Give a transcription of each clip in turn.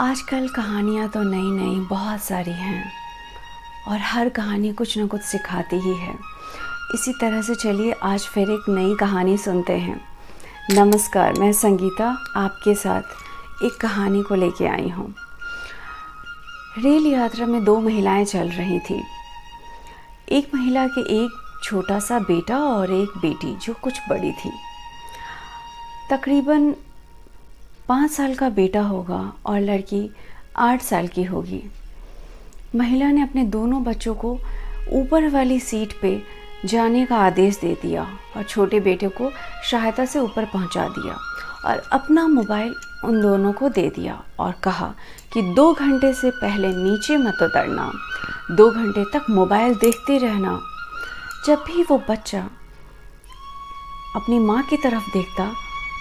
आजकल कहानियाँ तो नई नई बहुत सारी हैं और हर कहानी कुछ न कुछ सिखाती ही है। इसी तरह से चलिए आज फिर एक नई कहानी सुनते हैं। नमस्कार, मैं संगीता आपके साथ एक कहानी को लेके आई हूँ। रेल यात्रा में दो महिलाएं चल रही थी। एक महिला के एक छोटा सा बेटा और एक बेटी जो कुछ बड़ी थी। तकरीबन 5 साल का बेटा होगा और लड़की 8 साल की होगी। महिला ने अपने दोनों बच्चों को ऊपर वाली सीट पे जाने का आदेश दे दिया और छोटे बेटे को सहायता से ऊपर पहुंचा दिया और अपना मोबाइल उन दोनों को दे दिया और कहा कि 2 घंटे से पहले नीचे मत उतरना, 2 घंटे तक मोबाइल देखते रहना। जब भी वो बच्चा अपनी माँ की तरफ देखता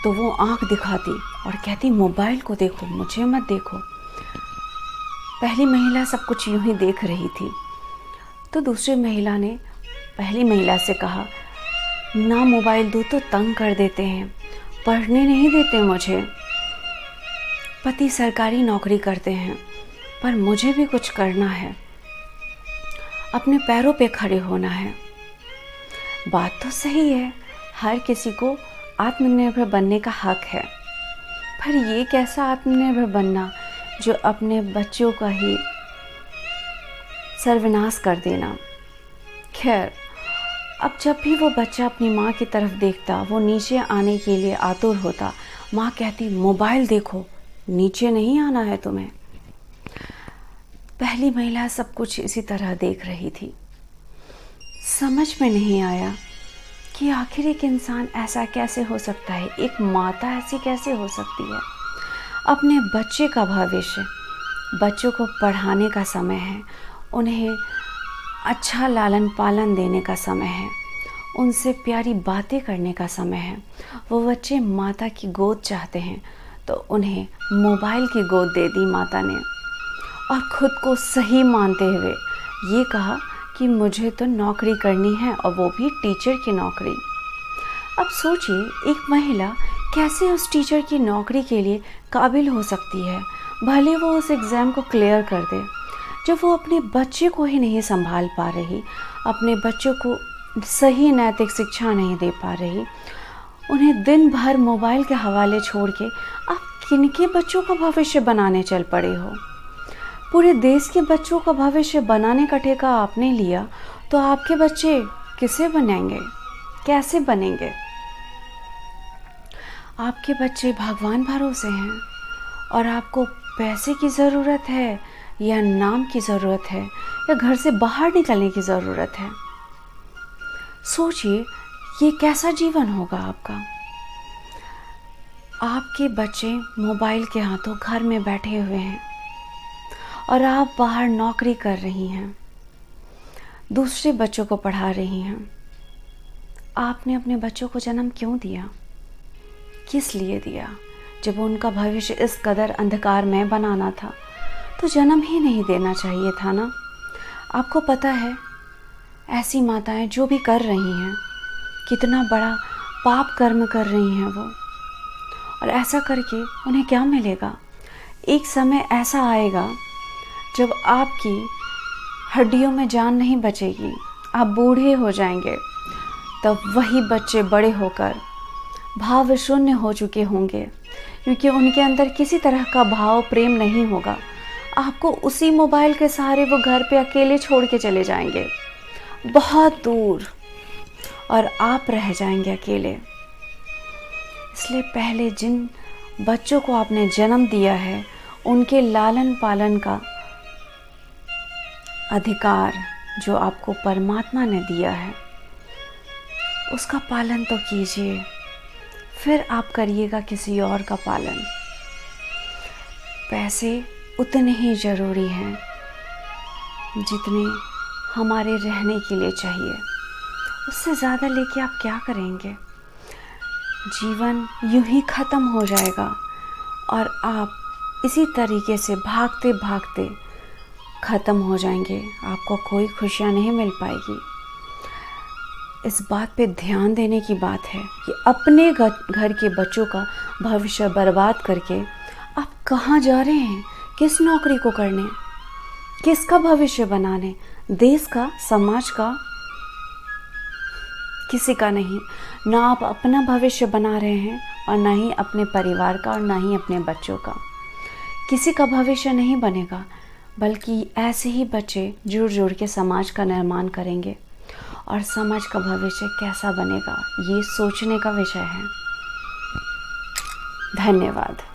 तो वो आंख दिखाती और कहती मोबाइल को देखो, मुझे मत देखो। पहली महिला सब कुछ यूं ही देख रही थी तो दूसरी महिला ने पहली महिला से कहा, ना मोबाइल दो तो तंग कर देते हैं, पढ़ने नहीं देते मुझे। पति सरकारी नौकरी करते हैं पर मुझे भी कुछ करना है, अपने पैरों पे खड़े होना है। बात तो सही है, हर किसी को आत्मनिर्भर बनने का हक है, पर ये कैसा आत्मनिर्भर बनना जो अपने बच्चों का ही सर्वनाश कर देना। खैर, अब जब भी वो बच्चा अपनी माँ की तरफ देखता वो नीचे आने के लिए आतुर होता। माँ कहती मोबाइल देखो, नीचे नहीं आना है तुम्हें। पहली महिला सब कुछ इसी तरह देख रही थी। समझ में नहीं आया कि आखिर एक इंसान ऐसा कैसे हो सकता है, एक माता ऐसी कैसे हो सकती है। अपने बच्चे का भविष्य, बच्चों को पढ़ाने का समय है, उन्हें अच्छा लालन पालन देने का समय है, उनसे प्यारी बातें करने का समय है। वो बच्चे माता की गोद चाहते हैं तो उन्हें मोबाइल की गोद दे दी माता ने और ख़ुद को सही मानते हुए ये कहा कि मुझे तो नौकरी करनी है और वो भी टीचर की नौकरी। अब सोचिए एक महिला कैसे उस टीचर की नौकरी के लिए काबिल हो सकती है, भले वो उस एग्ज़ाम को क्लियर कर दे। जब वो अपने बच्चे को ही नहीं संभाल पा रही, अपने बच्चों को सही नैतिक शिक्षा नहीं दे पा रही, उन्हें दिन भर मोबाइल के हवाले छोड़ के आप किनके बच्चों का भविष्य बनाने चल पड़े हो। पूरे देश के बच्चों का भविष्य बनाने का ठेका आपने लिया तो आपके बच्चे किसे बनेंगे, कैसे बनेंगे। आपके बच्चे भगवान भरोसे हैं और आपको पैसे की ज़रूरत है या नाम की ज़रूरत है या घर से बाहर निकलने की ज़रूरत है। सोचिए ये कैसा जीवन होगा आपका। आपके बच्चे मोबाइल के हाथों घर में बैठे हुए हैं और आप बाहर नौकरी कर रही हैं, दूसरे बच्चों को पढ़ा रही हैं। आपने अपने बच्चों को जन्म क्यों दिया, किस लिए दिया। जब उनका भविष्य इस कदर अंधकार में बनाना था तो जन्म ही नहीं देना चाहिए था ना। आपको पता है ऐसी माताएं जो भी कर रही हैं कितना बड़ा पाप कर्म कर रही हैं वो, और ऐसा करके उन्हें क्या मिलेगा। एक समय ऐसा आएगा जब आपकी हड्डियों में जान नहीं बचेगी, आप बूढ़े हो जाएंगे, तब वही बच्चे बड़े होकर भाव शून्य हो चुके होंगे क्योंकि उनके अंदर किसी तरह का भाव प्रेम नहीं होगा। आपको उसी मोबाइल के सहारे वो घर पे अकेले छोड़ के चले जाएंगे बहुत दूर और आप रह जाएंगे अकेले। इसलिए पहले जिन बच्चों को आपने जन्म दिया है उनके लालन पालन का अधिकार जो आपको परमात्मा ने दिया है उसका पालन तो कीजिए, फिर आप करिएगा किसी और का पालन। पैसे उतने ही ज़रूरी हैं जितने हमारे रहने के लिए चाहिए, उससे ज़्यादा लेके आप क्या करेंगे। जीवन यूं ही ख़त्म हो जाएगा और आप इसी तरीके से भागते भागते ख़त्म हो जाएंगे, आपको कोई खुशियाँ नहीं मिल पाएगी। इस बात पे ध्यान देने की बात है कि अपने घर के बच्चों का भविष्य बर्बाद करके आप कहाँ जा रहे हैं, किस नौकरी को करने, किसका भविष्य बनाने, देश का, समाज का? किसी का नहीं। ना आप अपना भविष्य बना रहे हैं और ना ही अपने परिवार का और ना ही अपने बच्चों का। किसी का भविष्य नहीं बनेगा, बल्कि ऐसे ही बच्चे जुड़ जुड़ के समाज का निर्माण करेंगे। और समाज का भविष्य कैसा बनेगा, ये सोचने का विषय है। धन्यवाद।